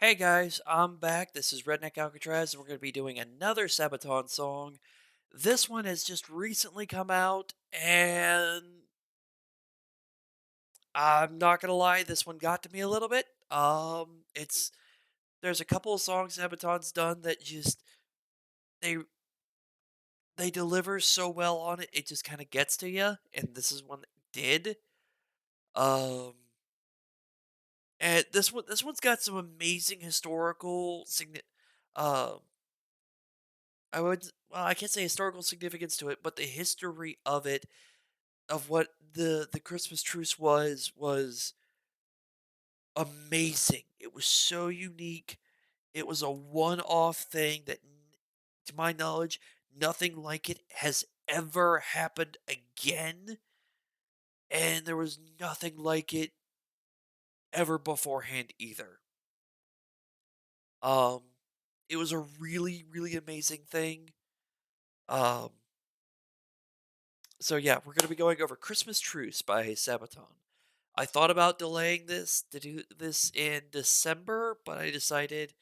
Hey guys, I'm back. This is Redneck-Alcatraz, and we're going to be doing another Sabaton song. This one has just recently come out, and I'm not gonna lie, this one got to me a little bit. It's there's a couple of songs Sabaton's done that just they they deliver so well on it, it just kind of gets to you, and this is one that did. Um, and this one's got some amazing historical um I can't say historical significance to it, but the history of it, of what the Christmas truce was amazing. It was so unique. It was a one-off thing that, to my knowledge, nothing like it has ever happened again, and there was nothing like it ever beforehand either. Um, it was a really, really amazing thing. Um, so yeah, we're gonna be going over Christmas Truce by Sabaton. I thought about delaying this to do this in December, but I decided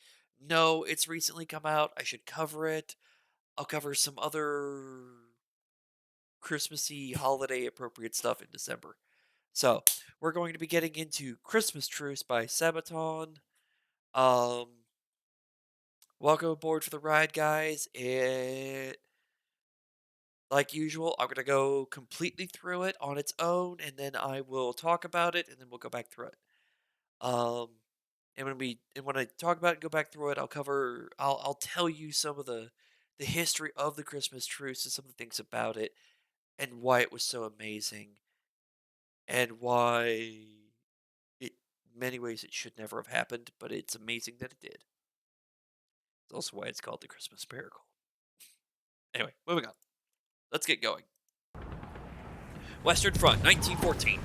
no, it's recently come out. I should cover it. I'll cover some other Christmassy holiday appropriate stuff in December. So, we're going to be getting into Christmas Truce by Sabaton. Um, Welcome aboard for the ride, guys. Like usual, I'm going to go completely through it on its own, and then I will talk about it, and then we'll go back through it. Um, and when I talk about it and go back through it, I'll tell you some of the history of the Christmas truce and some of the things about it and why it was so amazing and why it many ways it should never have happened, but it's amazing that it did. It's also why it's called the Christmas miracle. Anyway, moving on. Let's get going. Western Front, 1914.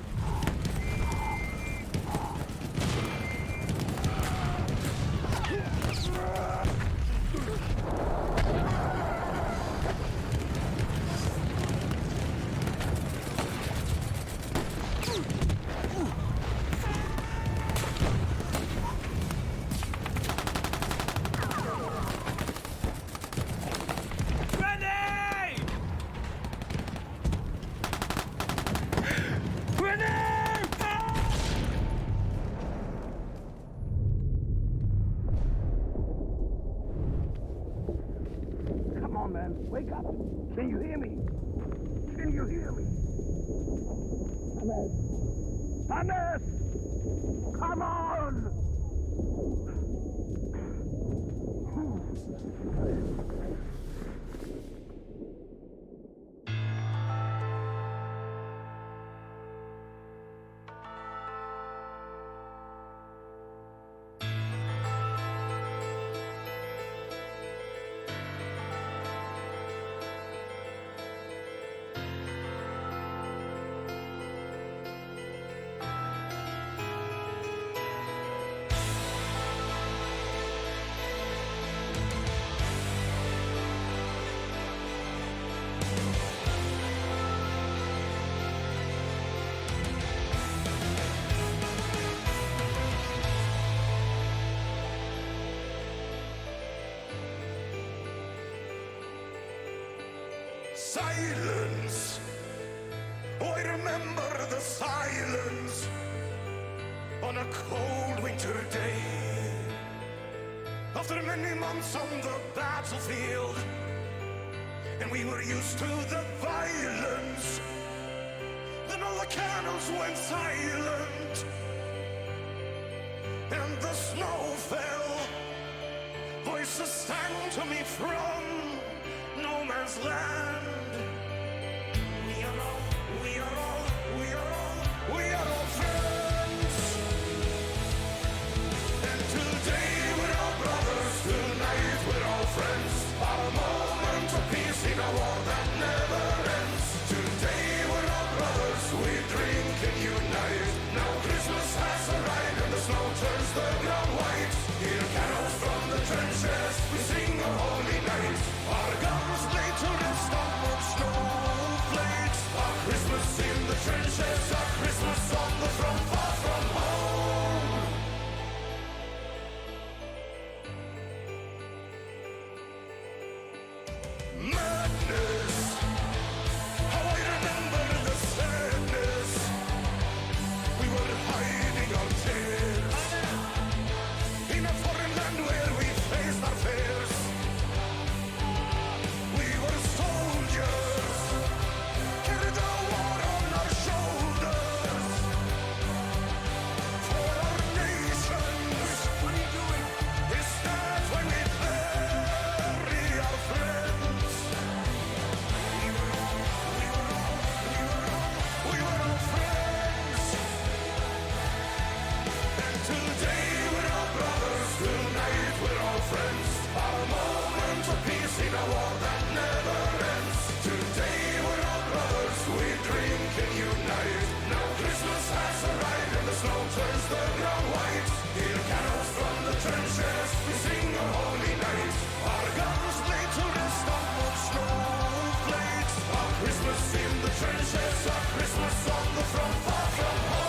Come on, man. Wake up. Can you hear me? Can you hear me? Hannes! Hannes! Come on! Silence. Oh, I remember the silence on a cold winter day. After many months on the battlefield, and we were used to the violence, then all the cannons went silent, and the snow fell. Voices sang to me from no man's land. We are all, we are all, we are all, we are all friends. And today we're all brothers, tonight we're all friends. A moment of peace in a war that never ends. Today we're all brothers, we drink and unite. Now Christmas has arrived and the snow turns the ground white. Hear carols from the trenches, we sing a holy night. Our guns lay to rest on wood snowflakes. Our Christmas in the trenches, our Christmas on the front, far from home. war that never ends. Today we're all brothers, we drink and unite. Now Christmas has arrived and the snow turns the ground white. Hear carols from the trenches, we sing a holy night. Our guns laid to rest on old snowflakes. Our Christmas in the trenches, our Christmas on the front, far from home.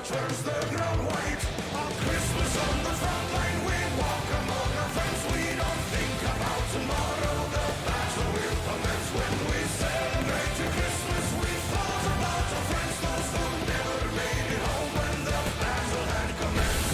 Turns the ground white. On Christmas on the front line, we walk among our friends. We don't think about tomorrow. The battle will commence when we celebrate to Christmas. We thought about our friends, those who never made it home when the battle had commenced.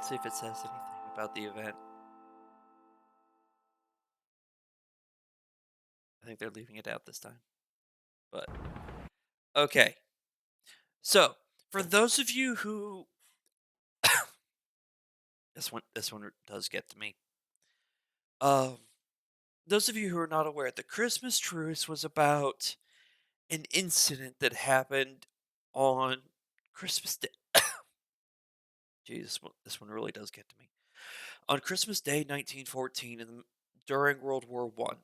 Let's see if it says anything about the event. I think they're leaving it out this time. But Okay. So, for those of you who this one does get to me. Um, those of you who are not aware, the Christmas truce was about an incident that happened on Christmas Day. Jesus, this one really does get to me. On Christmas Day, 1914, during World War One,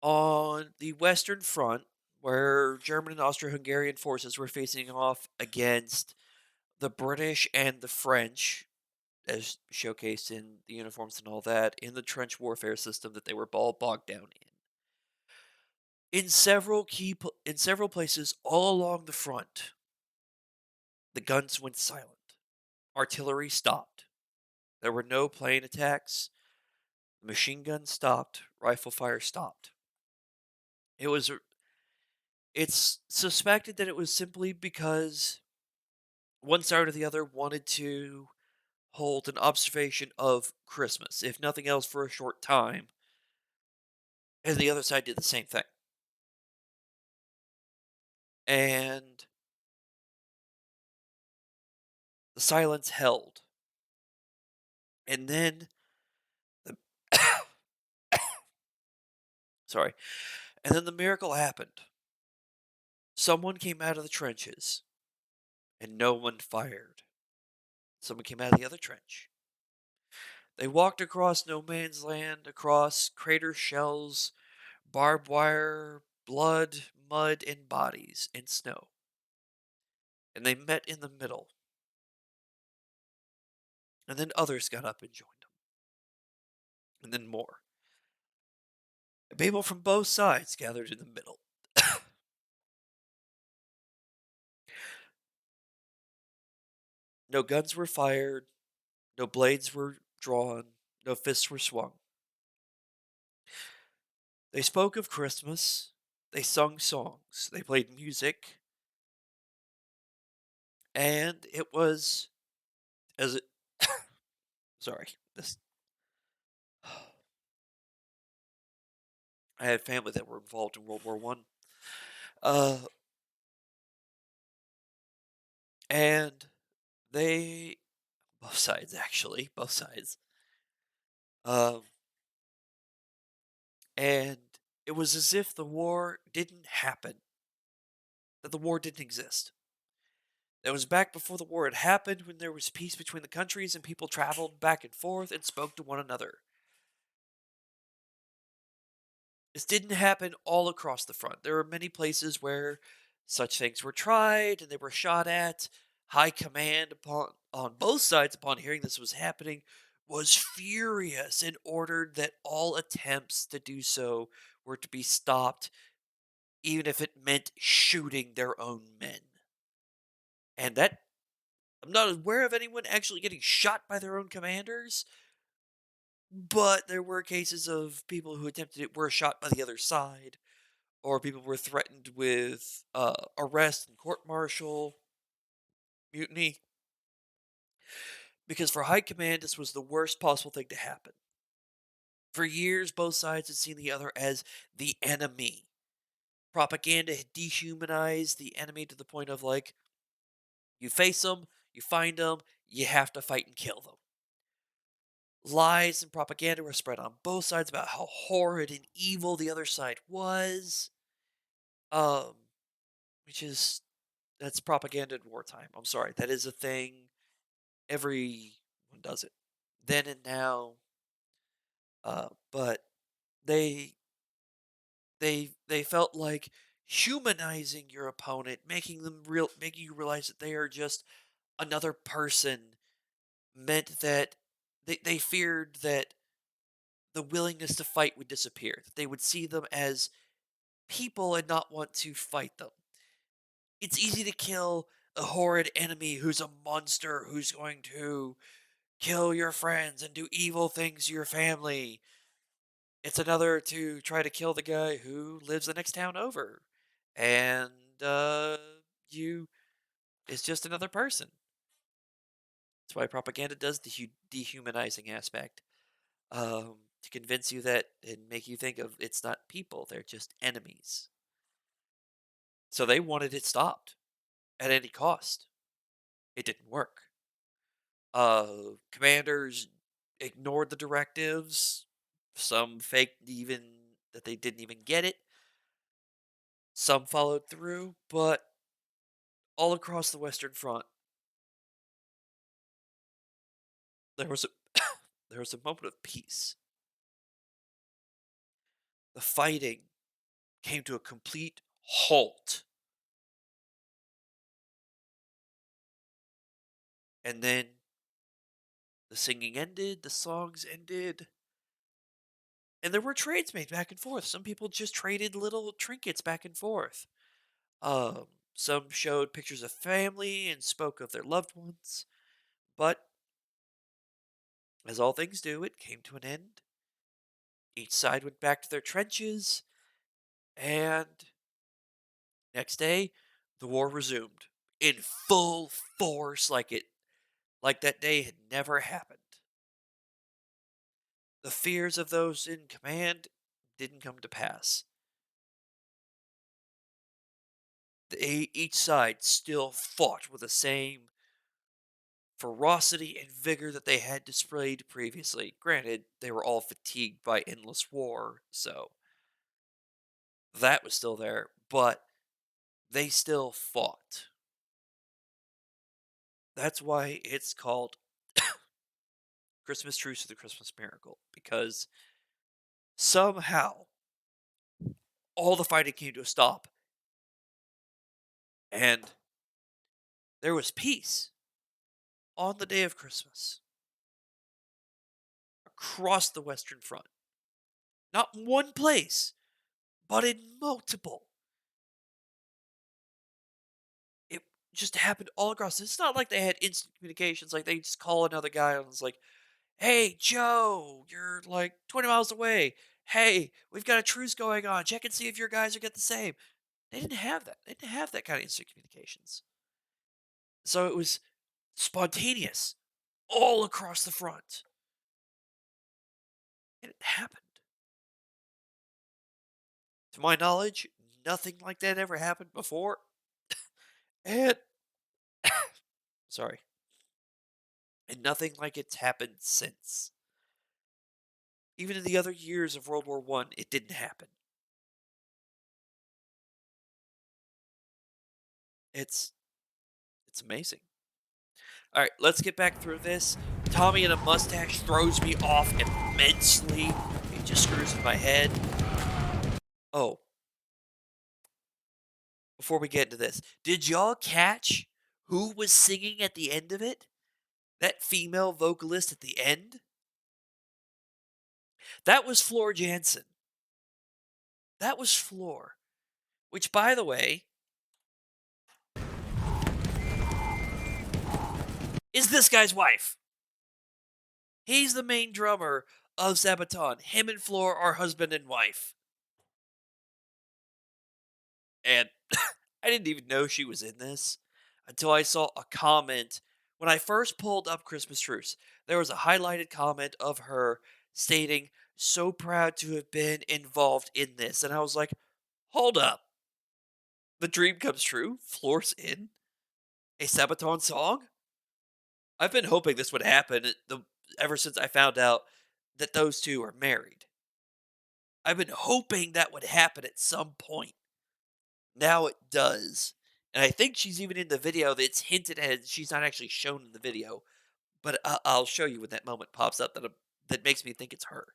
on the Western Front, where German and Austro-Hungarian forces were facing off against the British and the French, as showcased in the uniforms and all that, in the trench warfare system that they were all bogged down in. In several places all along the front, the guns went silent. Artillery stopped. There were no plane attacks. Machine guns stopped. Rifle fire stopped. It was it's suspected that it was simply because one side or the other wanted to hold an observation of Christmas, if nothing else for a short time, and the other side did the same thing. And the silence held. And then the sorry. And then the miracle happened. Someone came out of the trenches and no one fired. Someone came out of the other trench. They walked across no man's land, across crater shells, barbed wire, blood, mud, and bodies, and snow. And they met in the middle. And then others got up and joined them. And then more. And people from both sides gathered in the middle. No guns were fired, no blades were drawn, no fists were swung. They spoke of Christmas, they sung songs, they played music, and it was as it sorry, this I had family that were involved in World War One. Uh and they both sides actually, both sides. Um and it was as if the war didn't happen, that the war didn't exist. That was back before the war had happened, when there was peace between the countries and people traveled back and forth and spoke to one another. This didn't happen all across the front. There were many places where such things were tried and they were shot at. High command upon on both sides, upon hearing this was happening, was furious and ordered that all attempts to do so were to be stopped, even if it meant shooting their own men. And that I'm not aware of anyone actually getting shot by their own commanders, but there were cases of people who attempted it were shot by the other side, or people were threatened with arrest and court martial, mutiny, because for high command, this was the worst possible thing to happen. For years, both sides had seen the other as the enemy. Propaganda had dehumanized the enemy to the point of like, you face them, you find them, you have to fight and kill them. Lies and propaganda were spread on both sides about how horrid and evil the other side was. Um, which is that's propaganda in wartime. I'm sorry, that is a thing. Everyone does it, then and now. But they they felt like humanizing your opponent, making you realize that they are just another person, meant that they feared that the willingness to fight would disappear. That they would see them as people and not want to fight them. It's easy to kill a horrid enemy who's a monster who's going to kill your friends and do evil things to your family. It's another to try to kill the guy who lives the next town over. And you it's just another person. That's why propaganda does the dehumanizing aspect. To convince you that and make you think of it's not people, they're just enemies. So they wanted it stopped at any cost. It didn't work. Commanders ignored the directives. Some faked even that they didn't even get it. Some followed through, but all across the Western Front, there was a there was a moment of peace. The fighting came to a complete halt. And then the singing ended, the songs ended, and there were trades made back and forth. Some people just traded little trinkets back and forth. Um, some showed pictures of family and spoke of their loved ones. But as all things do, it came to an end. Each side went back to their trenches, and next day, the war resumed in full force, like that day had never happened. The fears of those in command didn't come to pass. Each side still fought with the same ferocity and vigor that they had displayed previously. Granted, they were all fatigued by endless war, so that was still there, but they still fought. That's why it's called Christmas Truce or the Christmas Miracle, because somehow all the fighting came to a stop and there was peace on the day of Christmas across the Western Front. Not in one place, but in multiple. It just happened all across. It's not like they had instant communications, like they just call another guy and it's like, hey, Joe, you're like 20 miles away. Hey, we've got a truce going on. Check and see if your guys are get the same. They didn't have that. They didn't have that kind of instant communications. So it was spontaneous all across the front. And it happened. To my knowledge, nothing like that ever happened before. And sorry. And nothing like it's happened since. Even in the other years of World War One, it didn't happen. It's it's amazing. All right, let's get back through this. Tommy in a mustache throws me off immensely. It just screws with my head. Oh, before we get into this, did y'all catch who was singing at the end of it? That female vocalist at the end? That was Floor Jansen. That was Floor. Which, by the way, is this guy's wife. He's the main drummer of Sabaton. Him and Floor are husband and wife. And I didn't even know she was in this until I saw a comment. When I first pulled up Christmas Truce, there was a highlighted comment of her stating, so proud to have been involved in this. And I was like, hold up. The dream comes true? Floor's in a Sabaton song? I've been hoping this would happen ever since I found out that those two are married. I've been hoping that would happen at some point. Now it does. And I think she's even in the video that's hinted at. She's not actually shown in the video. But I'll show you when that moment pops up that makes me think it's her.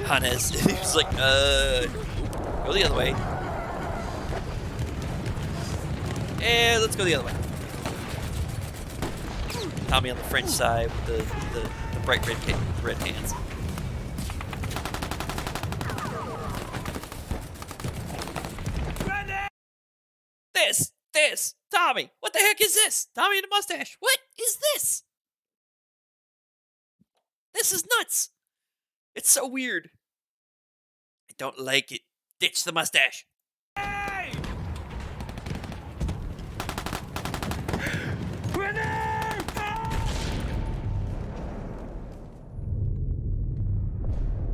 Hannes. He's like, go the other way. And let's go the other way. Tommy on the French side with the bright red hands. This, Tommy, what the heck is this? Tommy and a mustache. What is this? This is nuts. It's so weird. I don't like it. Ditch the mustache. Hey!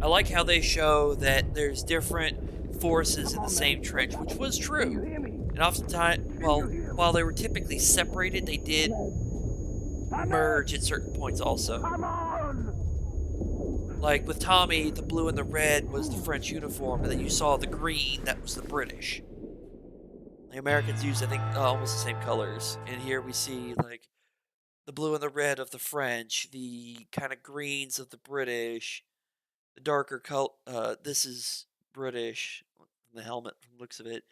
I like how they show that there's different forces Come in the on, same man. trench, Wake up. which was Can you true. hear me? And oftentimes, Can you well, hear me? while they were typically separated, they did merge at certain points also. Come on! Like with Tommy, the blue and the red was the French uniform, and then you saw the green, that was the British. The Americans used, I think, almost the same colors. And here we see, like, the blue and the red of the French, the kind of greens of the British, the darker color. This is British, the helmet from the looks of it.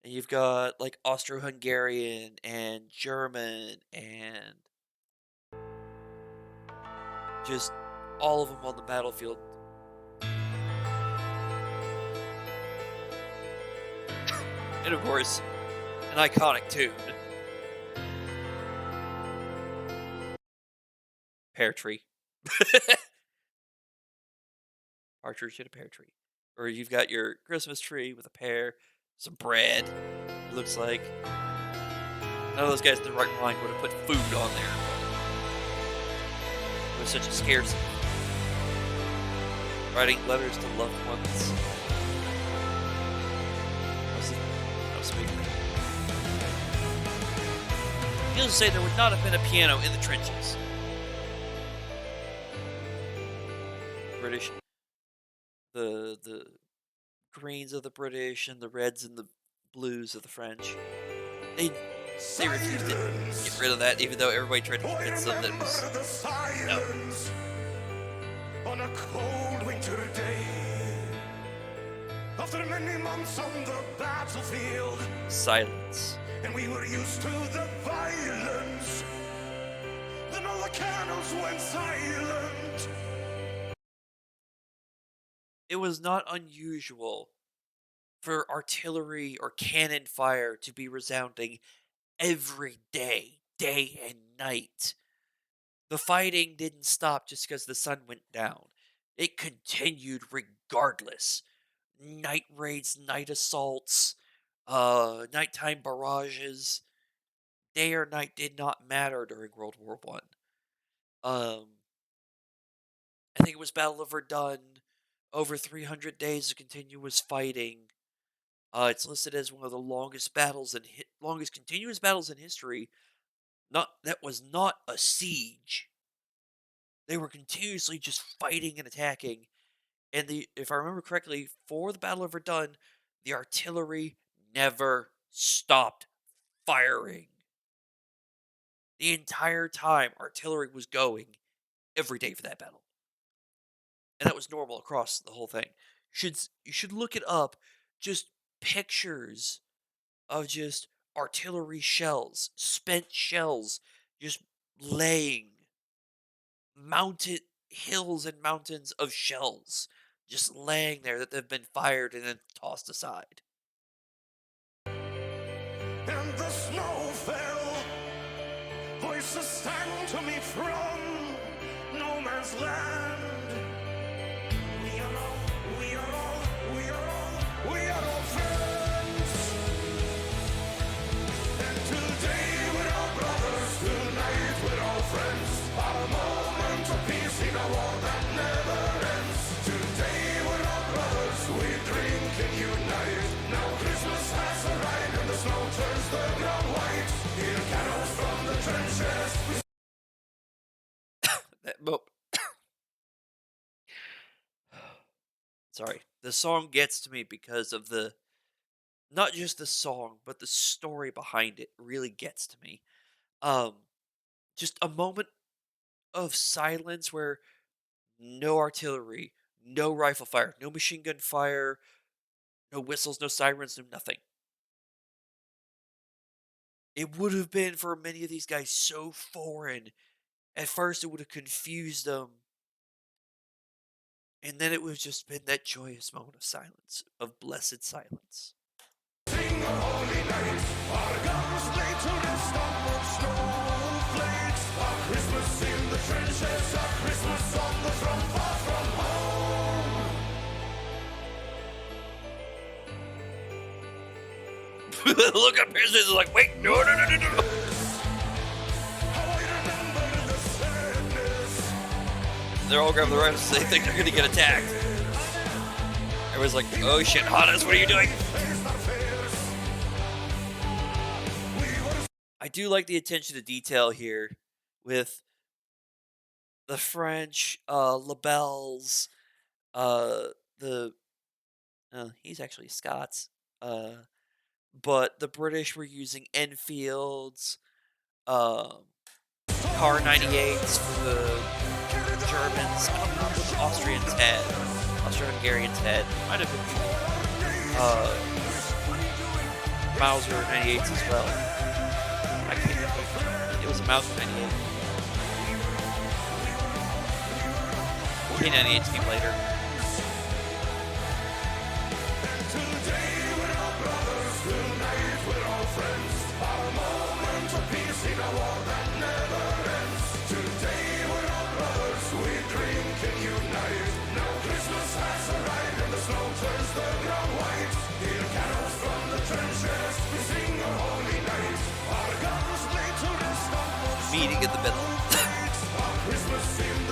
And you've got, like, Austro-Hungarian and German and just all of them on the battlefield. And of course, an iconic tune. Pear tree. Partridge in a pear tree. Or you've got your Christmas tree with a pear, some bread. It looks like none of those guys in their right mind would have put food on there, but it was such a scarcity. Writing letters to loved ones. That was a big thing. Needless to say, there would not have been a piano in the trenches. British, the greens of the British and the reds and the blues of the French. They they refused to get rid of that, even though everybody tried to convince them that it was no on a cold winter day. After many months on the battlefield, silence. and we were used to the violence, then all the cannons went silent. It was not unusual for artillery or cannon fire to be resounding every day, day and night. The fighting didn't stop just because the sun went down. It continued regardless. Night raids, night assaults, nighttime barrages, day or night did not matter during World War One. I think it was Battle of Verdun, over 300 days of continuous fighting. It's listed as one of the longest battles and longest continuous battles in history. Not that was not a siege. They were continuously just fighting and attacking. And if I remember correctly, for the Battle of Verdun, the artillery never stopped firing. The entire time, artillery was going every day for that battle, and that was normal across the whole thing. You should look it up. Just pictures of just artillery shells, spent shells, just laying mounted hills and mountains of shells just laying there that have been fired and then tossed aside. And the snow fell. Voices sang to me from no man's land. We are all, we are all, we are all, we are all friends. And today we're all brothers, tonight we're all friends. A moment of peace in a war that never ends. Today we're all brothers, we drink and unite. Now Christmas has arrived and the snow turns the ground white. Hear carols from the trenches. Sorry. The song gets to me because of the not just the song, but the story behind it really gets to me. Um just a moment of silence where no artillery, no rifle fire, no machine gun fire, no whistles, no sirens, no nothing. It would have been for many of these guys so foreign. At first, it would have confused them. And then it would have just been that joyous moment of silence, of blessed silence. Sing a holy night. Our guns lay to rest on snowflakes. A Christmas in the trenches. A Christmas on the front, far from home. Look up here, they're like, wait, no, no, no, no, no. How I remember the sadness. They're all grabbing the rifles, they think they're going to get attacked. Everyone's like, "Oh shit, Hannes, what are you doing?" I do like the attention to detail here with the French, labels, uh, the he's actually Scots, uh, but the British were using Enfields, um, Car 98s for the Germans. I don't remember what the Austrians had. Austro-Hungarians had. Might have been Mauser 98s as well. I can't remember. It was a Mauser 98. K98s came later. Meeting in the middle.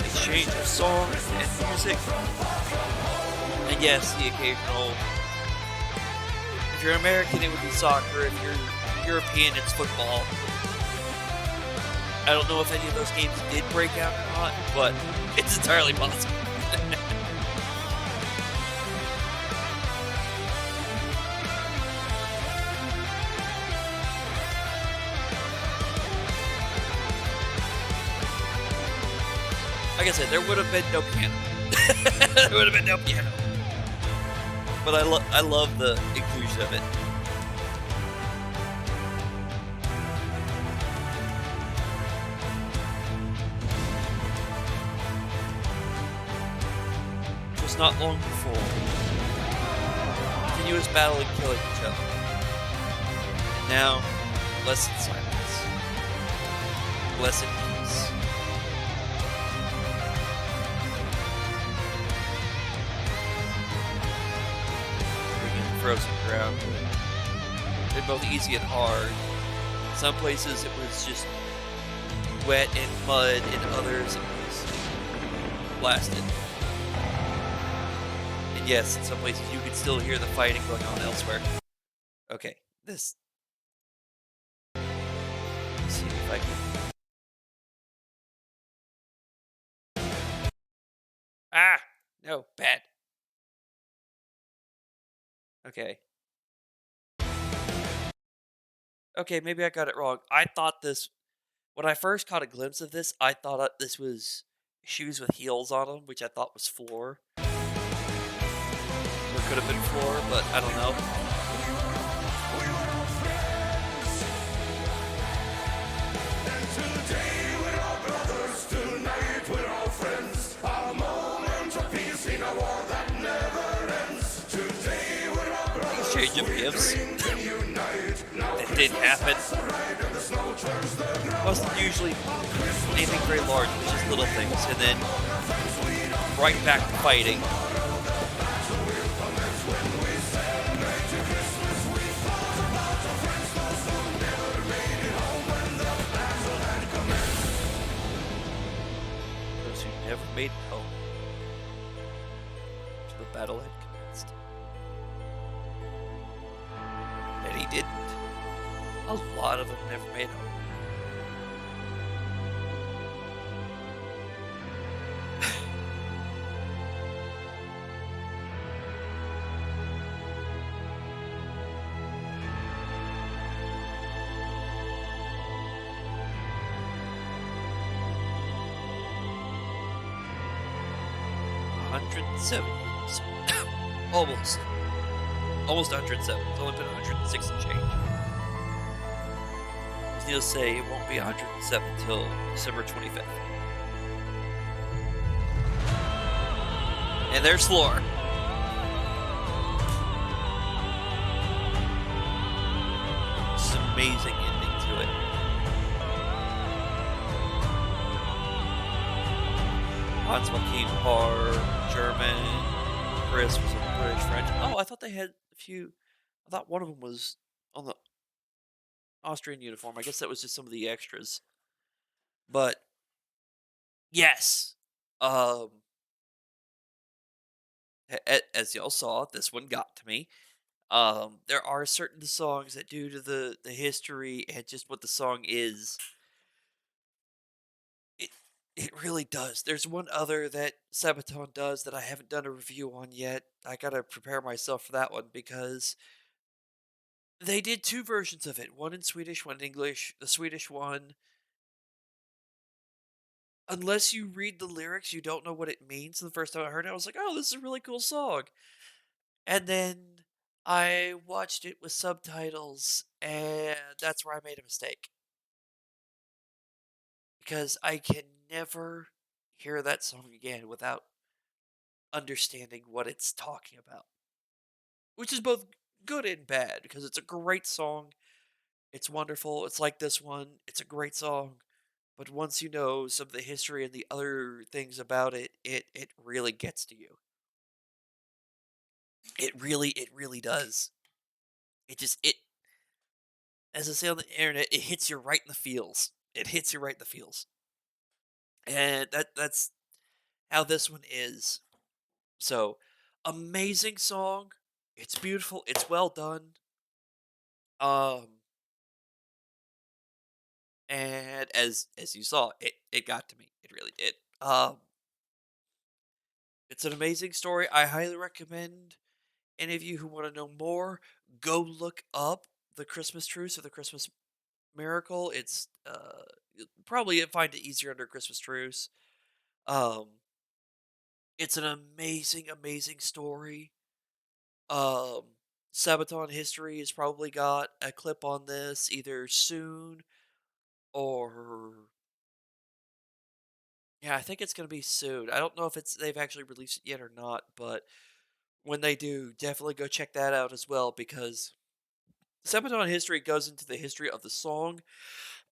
Exchange of songs and music. And yes, the occasional. If you're American, it would be soccer. If you're European, it's football. I don't know if any of those games did break out or not, but it's entirely possible. Like I said, there would have been no piano. There would have been no piano. But I love the inclusion of it. Just not long before. Continuous battle and killing each other. And now, blessed silence. Blessed peace. Frozen ground. They're both easy and hard. In some places it was just wet and mud, in others it was blasted. And yes, in some places you could still hear the fighting going on elsewhere. Okay, this. Let's see if I can. Ah! No, bad. Okay. Okay, maybe I got it wrong. I thought this. When I first caught a glimpse of this, I thought this was shoes with heels on them, which I thought was floor. Or could have been floor, but I don't know. Exchange of gifts. That didn't happen. Wasn't usually anything very large, it was just little things, and then right back to fighting. Those who never made it home to the battle had commenced. And he didn't. A lot of them never made it home. Almost. Almost 107. It's only been 106 and change. As Neil say, it won't be 107 until December 25th. And there's floor. It's an amazing ending to it. Hans Joachim Parr, German. Chris was a British French. Oh, I thought they had a few. I thought one of them was on the Austrian uniform. I guess that was just some of the extras. But yes, um, As y'all saw, this one got to me. There are certain songs that, due to the history and just what the song is, it it really does. There's one other that Sabaton does that I haven't done a review on yet. I gotta prepare myself for that one because they did two versions of it, one in Swedish, one in English. The Swedish one, unless you read the lyrics, you don't know what it means. The first time I heard it, I was like, "Oh, this is a really cool song." And then I watched it with subtitles, and that's where I made a mistake because I can never hear that song again without understanding what it's talking about, which is both good and bad because it's a great song. It's wonderful. It's like this one. It's a great song. But once you know some of the history and the other things about it, it really gets to you. It really does. It, as I say on the internet, it hits you right in the feels. It hits you right in the feels. And that's how this one is. So, amazing song. It's beautiful. It's well done. Um, and as you saw, it got to me. It really did. It's an amazing story. I highly recommend any of you who want to know more, go look up the Christmas Truce or the Christmas Miracle. It's you'll probably find it easier under Christmas Truce. Um, it's an amazing, amazing story. Um, Sabaton History has probably got a clip on this either soon or yeah, I think it's gonna be soon. I don't know if they've actually released it yet or not, but when they do, definitely go check that out as well because Sabaton History goes into the history of the song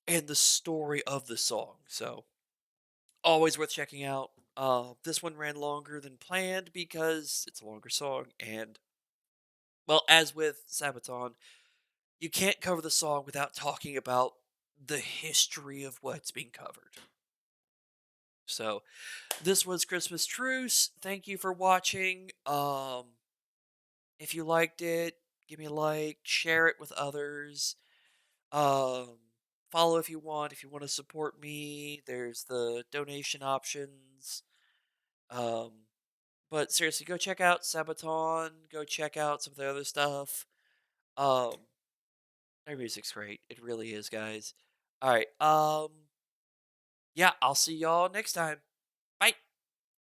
and the story of the song. So always worth checking out. This one ran longer than planned because it's a longer song, and well, as with Sabaton, you can't cover the song without talking about the history of what's being covered. So this was Christmas Truce. Thank you for watching. If you liked it, give me a like, share it with others. Um, Follow if you want. If you want to support me, there's the donation options. Um, but seriously, go check out Sabaton. Go check out some of the other stuff. Um, their music's great. It really is, guys. All right. Yeah, I'll see y'all next time.